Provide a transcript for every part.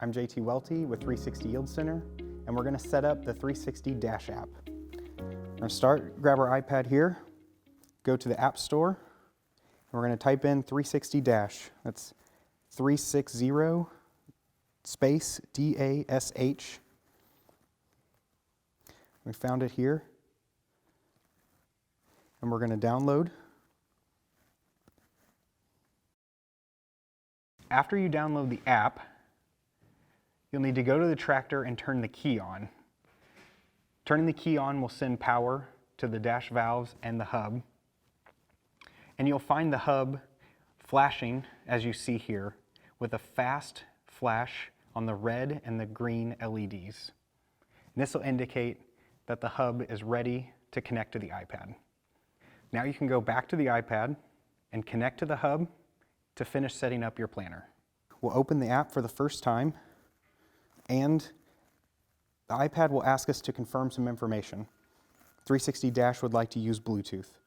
I'm JT Welty with 360 Yield Center, and we're going to set up the 360 Dash app. We're going to start, grab our iPad here, go to the App Store, and we're going to type in 360 Dash. That's 360 space DASH. We found it here, and we're going to download. After you download the app, you'll need to go to the tractor and turn the key on. Turning the key on will send power to the dash valves and the hub. And you'll find the hub flashing, as you see here, with a fast flash on the red and the green LEDs. And this will indicate that the hub is ready to connect to the iPad. Now you can go back to the iPad and connect to the hub to finish setting up your planner. We'll open the app for the first time, and the iPad will ask us to confirm some information. 360 Dash would like to use Bluetooth.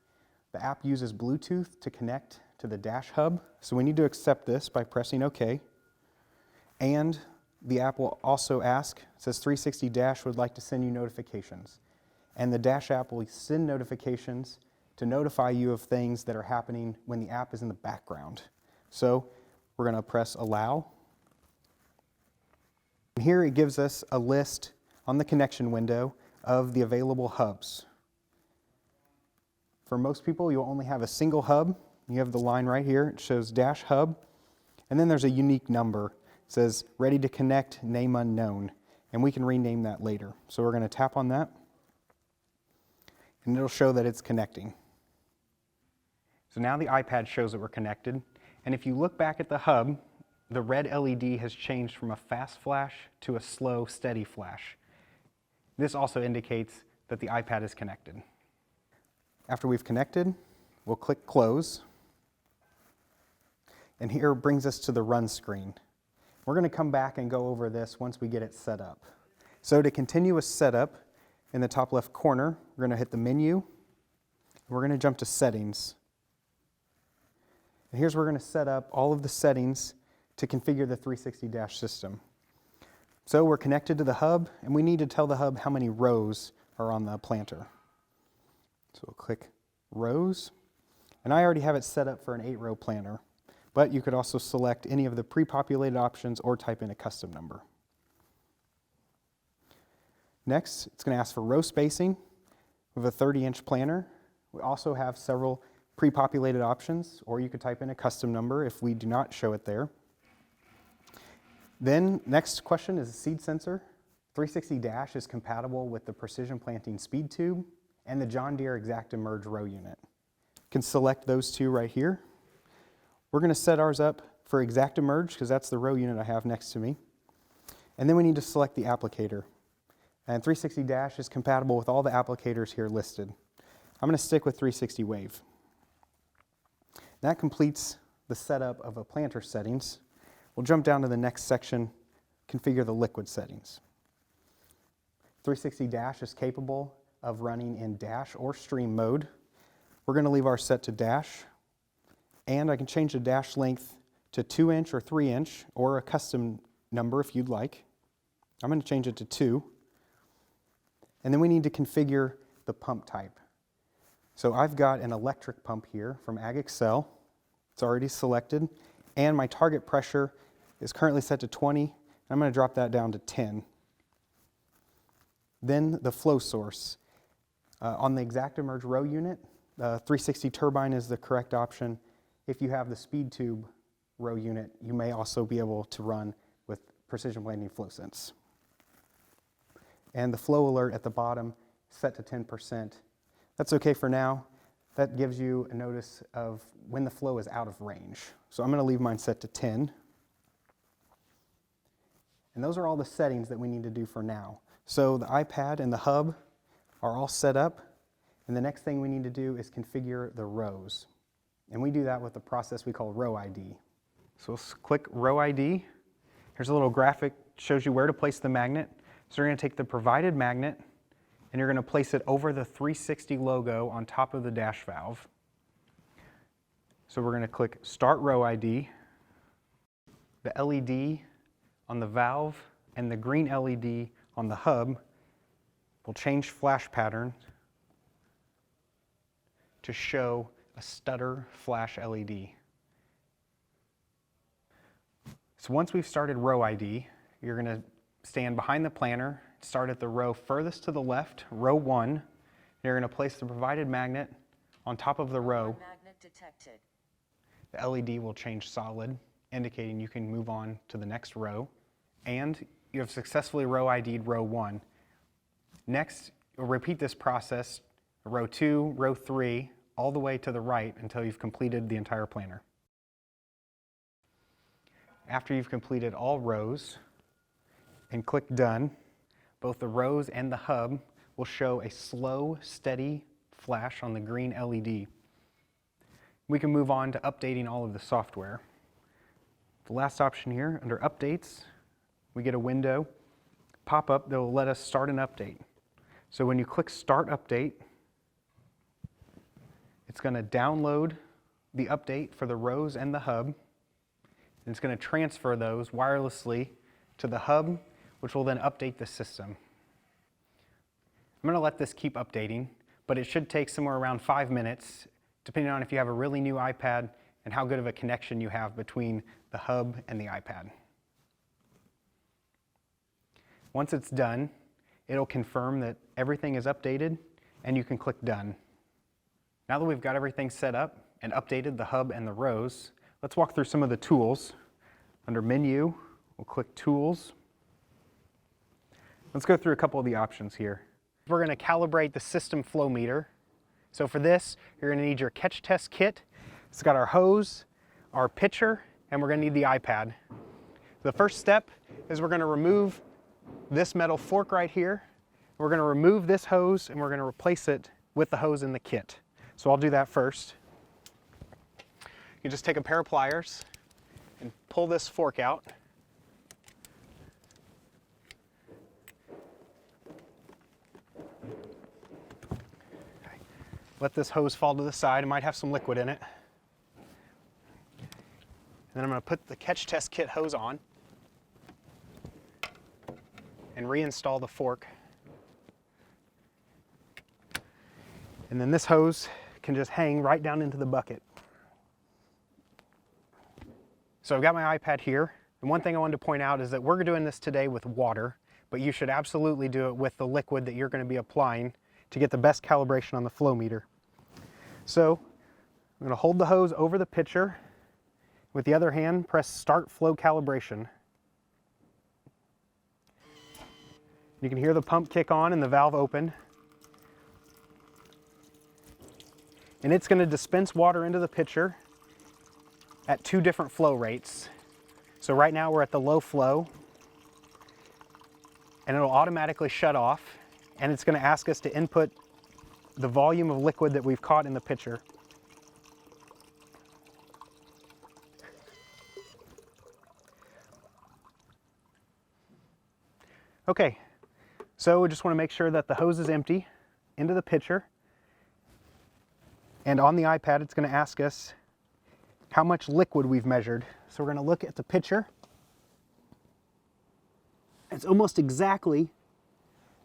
The app uses Bluetooth to connect to the Dash hub, so we need to accept this by pressing OK. And the app will also ask, it says 360 Dash would like to send you notifications. And the Dash app will send notifications to notify you of things that are happening when the app is in the background. So we're going to press Allow. And here it gives us a list on the connection window of the available hubs. For most people, you'll only have a single hub. You have the line right here. It shows Dash Hub. And then there's a unique number. It says Ready to Connect, Name Unknown. And we can rename that later. So we're going to tap on that, and it'll show that it's connecting. So now the iPad shows that we're connected. And if you look back at the hub, the red LED has changed from a fast flash to a slow, steady flash. This also indicates that the iPad is connected. After we've connected, we'll click Close. And here it brings us to the Run screen. We're going to come back and go over this once we get it set up. So to continue a setup, in the top left corner, we're going to hit the menu. And we're going to jump to Settings. And here's where we're going to set up all of the settings to configure the 360 Dash system. So we're connected to the hub, and we need to tell the hub how many rows are on the planter. So we'll click Rows, and I already have it set up for an 8-row planter, but you could also select any of the pre-populated options or type in a custom number. Next, it's going to ask for row spacing. We have a 30-inch planter. We also have several pre-populated options, or you could type in a custom number if we do not show it there. Then, next question is a seed sensor. 360 Dash is compatible with the Precision Planting Speed Tube and the John Deere ExactEmerge row unit. You can select those two right here. We're going to set ours up for ExactEmerge because that's the row unit I have next to me. And then we need to select the applicator. And 360 Dash is compatible with all the applicators here listed. I'm going to stick with 360 Wave. That completes the setup of a planter settings. We'll jump down to the next section, configure the liquid settings. 360 Dash is capable of running in Dash or Stream mode. We're going to leave ours set to Dash, and I can change the dash length to 2-inch or 3-inch, or a custom number if you'd like. I'm going to change it to 2. And then we need to configure the pump type. So I've got an electric pump here from AgExcel. It's already selected, and my target pressure is currently set to 20, and I'm going to drop that down to 10. Then the flow source. On the ExactEmerge row unit, 360 turbine is the correct option. If you have the Speed Tube row unit, you may also be able to run with Precision Planting FlowSense. And the flow alert at the bottom, set to 10%. That's okay for now. That gives you a notice of when the flow is out of range. So I'm going to leave mine set to 10. And those are all the settings that we need to do for now. So the iPad and the hub are all set up, and the next thing we need to do is configure the rows. And we do that with the process we call Row ID. So let's click Row ID. Here's a little graphic, shows you where to place the magnet. So you're going to take the provided magnet, and you're going to place it over the 360 logo on top of the dash valve. So we're going to click Start Row ID. The LED on the valve and the green LED on the hub will change flash pattern to show a stutter flash LED. So once we've started row ID, you're going to stand behind the planner, start at the row furthest to the left, row 1. You're going to place the provided magnet on top of the row. Magnet detected. The LED will change solid, indicating you can move on to the next row. And you have successfully row ID'd row 1. Next, you'll repeat this process, row 2, row 3, all the way to the right until you've completed the entire planner. After you've completed all rows and click Done, both the rows and the hub will show a slow, steady flash on the green LED. We can move on to updating all of the software. The last option here, under Updates, we get a window pop up that will let us start an update. So when you click Start Update, it's going to download the update for the rows and the hub, and it's going to transfer those wirelessly to the hub, which will then update the system. I'm going to let this keep updating, but it should take somewhere around 5 minutes, depending on if you have a really new iPad and how good of a connection you have between the hub and the iPad. Once it's done, it'll confirm that everything is updated, and you can click Done. Now that we've got everything set up and updated the hub and the rows, let's walk through some of the tools. Under Menu, we'll click Tools. Let's go through a couple of the options here. We're going to calibrate the system flow meter. So for this, you're going to need your catch test kit. It's got our hose, our pitcher, and we're going to need the iPad. The first step is we're going to remove this metal fork right here. We're going to remove this hose and we're going to replace it with the hose in the kit. So I'll do that first. You just take a pair of pliers and pull this fork out. Okay. Let this hose fall to the side. It might have some liquid in it. And then I'm going to put the catch test kit hose on and reinstall the fork. And then this hose can just hang right down into the bucket. So I've got my iPad here, and one thing I wanted to point out is that we're doing this today with water, but you should absolutely do it with the liquid that you're going to be applying to get the best calibration on the flow meter. So I'm going to hold the hose over the pitcher. With the other hand, press Start Flow Calibration. You can hear the pump kick on and the valve open. And it's going to dispense water into the pitcher at 2 different flow rates. So right now we're at the low flow, and it'll automatically shut off, and it's going to ask us to input the volume of liquid that we've caught in the pitcher. Okay, so we just want to make sure that the hose is empty into the pitcher. And on the iPad, it's going to ask us how much liquid we've measured. So we're going to look at the pitcher. It's almost exactly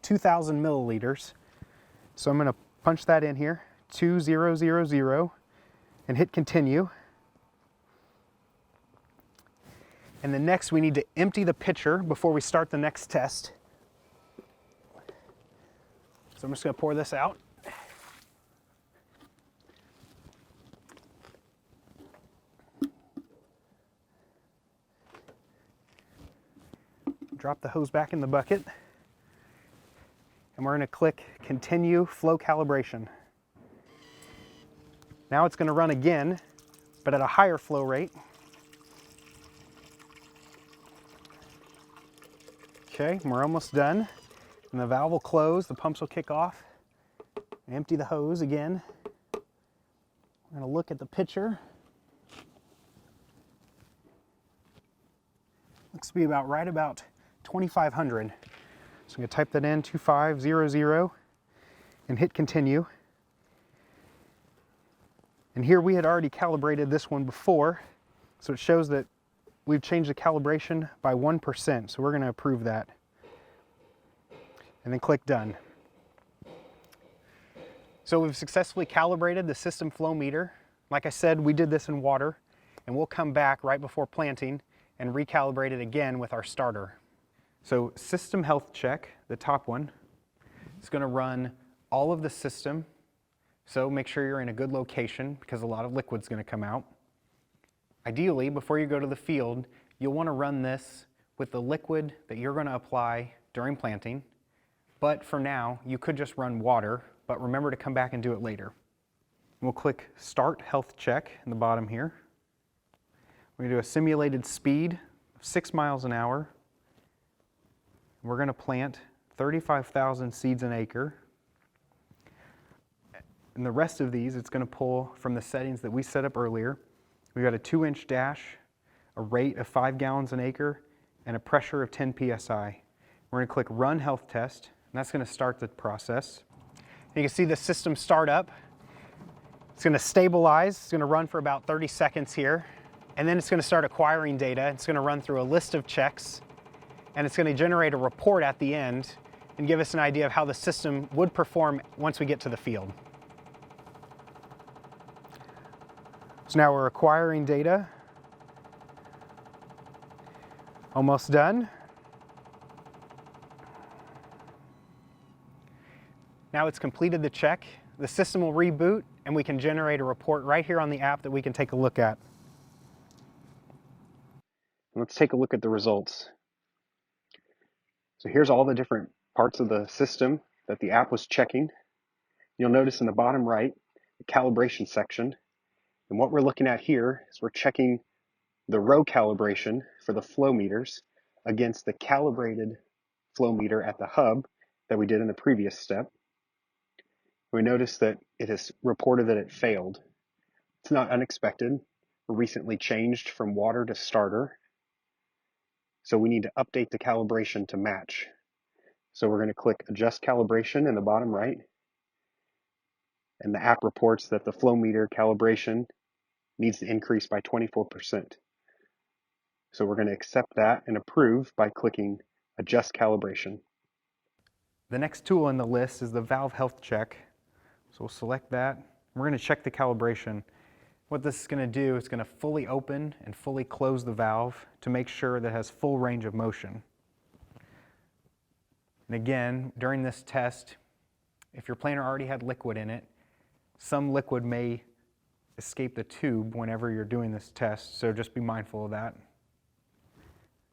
2,000 milliliters. So I'm going to punch that in here, 2000, and hit Continue. And then next we need to empty the pitcher before we start the next test. So I'm just going to pour this out. Drop the hose back in the bucket. And we're going to click Continue Flow Calibration. Now it's going to run again, but at a higher flow rate. Okay, we're almost done. And the valve will close, the pumps will kick off. Empty the hose again. We're going to look at the pitcher. Looks to be right about 2,500. So I'm going to type that in, 2500, and hit Continue. And here we had already calibrated this one before, so it shows that we've changed the calibration by 1%, so we're going to approve that. And then click Done. So we've successfully calibrated the system flow meter. Like I said, we did this in water, and we'll come back right before planting and recalibrate it again with our starter. So system health check, the top one, is going to run all of the system. So make sure you're in a good location because a lot of liquid's going to come out. Ideally, before you go to the field, you'll want to run this with the liquid that you're going to apply during planting. But for now, you could just run water, but remember to come back and do it later. We'll click Start Health Check in the bottom here. We're going to do a simulated speed of 6 miles an hour. We're going to plant 35,000 seeds an acre. And the rest of these, it's going to pull from the settings that we set up earlier. We've got a 2-inch dash, a rate of 5 gallons an acre, and a pressure of 10 psi. We're going to click Run Health Test, and that's going to start the process. And you can see the system start up. It's going to stabilize. It's going to run for about 30 seconds here. And then it's going to start acquiring data. It's going to run through a list of checks, and it's going to generate a report at the end and give us an idea of how the system would perform once we get to the field. So now we're acquiring data. Almost done. Now it's completed the check. The system will reboot and we can generate a report right here on the app that we can take a look at. Let's take a look at the results. So here's all the different parts of the system that the app was checking. You'll notice in the bottom right, the calibration section. And what we're looking at here is we're checking the row calibration for the flow meters against the calibrated flow meter at the hub that we did in the previous step. We notice that it has reported that it failed. It's not unexpected. We recently changed from water to starter. So we need to update the calibration to match. So we're going to click Adjust Calibration in the bottom right. And the app reports that the flow meter calibration needs to increase by 24%. So we're going to accept that and approve by clicking Adjust Calibration. The next tool in the list is the valve health check. So we'll select that. We're going to check the calibration. What this is going to do is going to fully open and fully close the valve to make sure that it has full range of motion. And again, during this test, if your planter already had liquid in it, some liquid may escape the tube whenever you're doing this test, so just be mindful of that.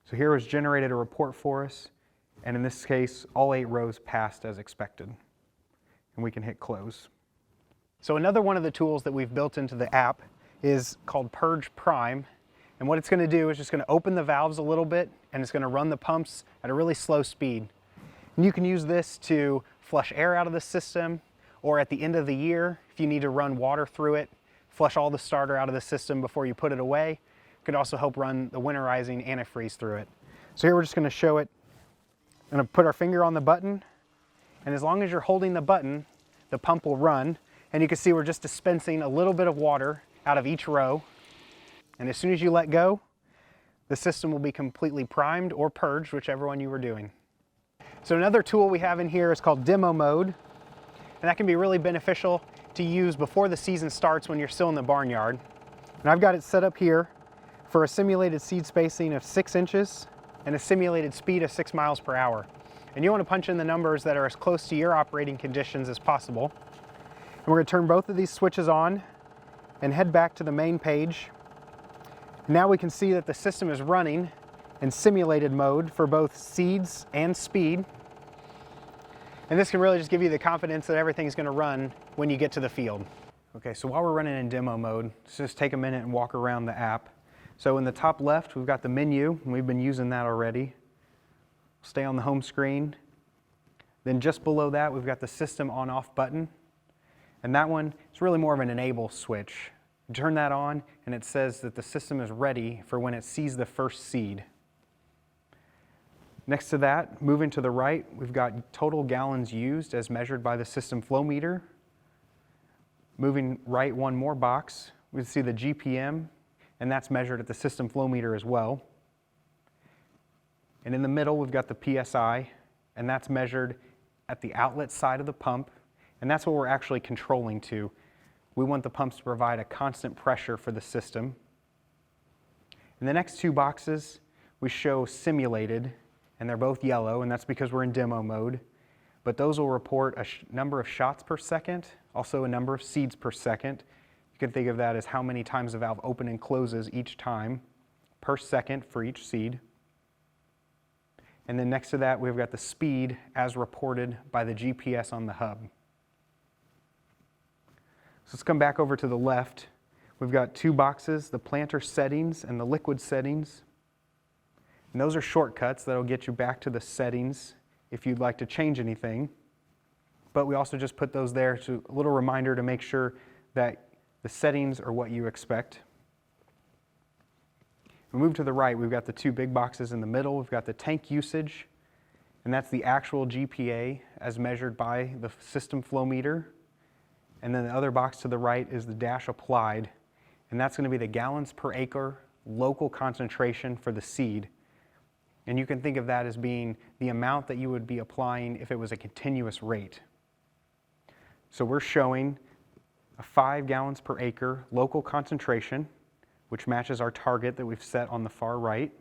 So here was generated a report for us, and in this case, all 8 rows passed as expected. And we can hit close. So another one of the tools that we've built into the app is called Purge-Prime, and what it's going to do is just going to open the valves a little bit, and it's going to run the pumps at a really slow speed. And you can use this to flush air out of the system, or at the end of the year, if you need to run water through it, flush all the starter out of the system before you put it away. It could also help run the winterizing antifreeze through it. So here we're just going to show it. I'm going to put our finger on the button, and as long as you're holding the button, the pump will run. And you can see we're just dispensing a little bit of water out of each row. And as soon as you let go, the system will be completely primed or purged, whichever one you were doing. So another tool we have in here is called Demo Mode. And that can be really beneficial to use before the season starts when you're still in the barnyard. And I've got it set up here for a simulated seed spacing of 6 inches and a simulated speed of 6 miles per hour. And you want to punch in the numbers that are as close to your operating conditions as possible. And we're going to turn both of these switches on and head back to the main page. Now we can see that the system is running in simulated mode for both seeds and speed. And this can really just give you the confidence that everything's going to run when you get to the field. Okay, so while we're running in demo mode, let's just take a minute and walk around the app. So in the top left, we've got the menu, and we've been using that already. Stay on the home screen. Then just below that, we've got the system on-off button. And that one is really more of an enable switch. You turn that on, and it says that the system is ready for when it sees the first seed. Next to that, moving to the right, we've got total gallons used as measured by the system flow meter. Moving right one more box, we see the GPM, and that's measured at the system flow meter as well. And in the middle, we've got the PSI, and that's measured at the outlet side of the pump, and that's what we're actually controlling to. We want the pumps to provide a constant pressure for the system. In the next two boxes, we show simulated, and they're both yellow, and that's because we're in demo mode. But those will report a number of shots per second, also a number of seeds per second. You can think of that as how many times the valve opens and closes each time per second for each seed. And then next to that, we've got the speed as reported by the GPS on the hub. So let's come back over to the left. We've got two boxes, the planter settings and the liquid settings. And those are shortcuts that'll get you back to the settings if you'd like to change anything. But we also just put those there to a little reminder to make sure that the settings are what you expect. We move to the right, we've got the two big boxes in the middle. We've got the tank usage, and that's the actual GPA as measured by the system flow meter. And then the other box to the right is the dash applied, and that's going to be the gallons per acre local concentration for the seed. And you can think of that as being the amount that you would be applying if it was a continuous rate. So we're showing a 5 gallons per acre local concentration, which matches our target that we've set on the far right.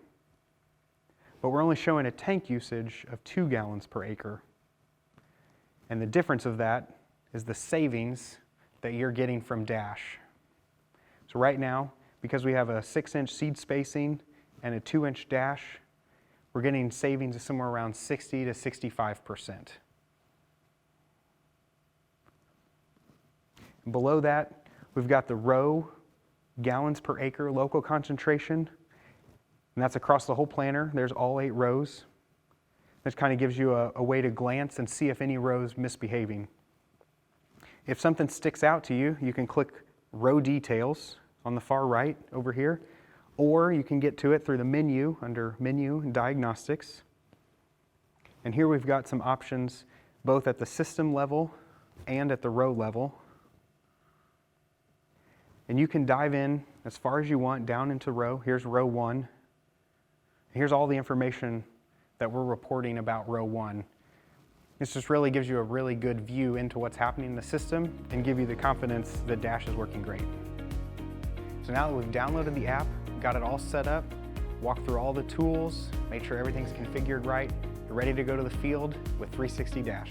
But we're only showing a tank usage of 2 gallons per acre. And the difference of that is the savings that you're getting from dash. So right now, because we have a 6-inch seed spacing and a 2-inch dash, we're getting savings of somewhere around 60 to 65%. And below that, we've got the row gallons per acre local concentration, and that's across the whole planter. There's all 8 rows. This kind of gives you a way to glance and see if any row's misbehaving. If something sticks out to you, you can click row details on the far right over here, or you can get to it through the menu under menu and diagnostics. And here we've got some options both at the system level and at the row level. And you can dive in as far as you want down into row. Here's row 1. Here's all the information that we're reporting about row 1. This just really gives you a really good view into what's happening in the system and give you the confidence that Dash is working great. So now that we've downloaded the app, got it all set up, walked through all the tools, made sure everything's configured right, you're ready to go to the field with 360 Dash.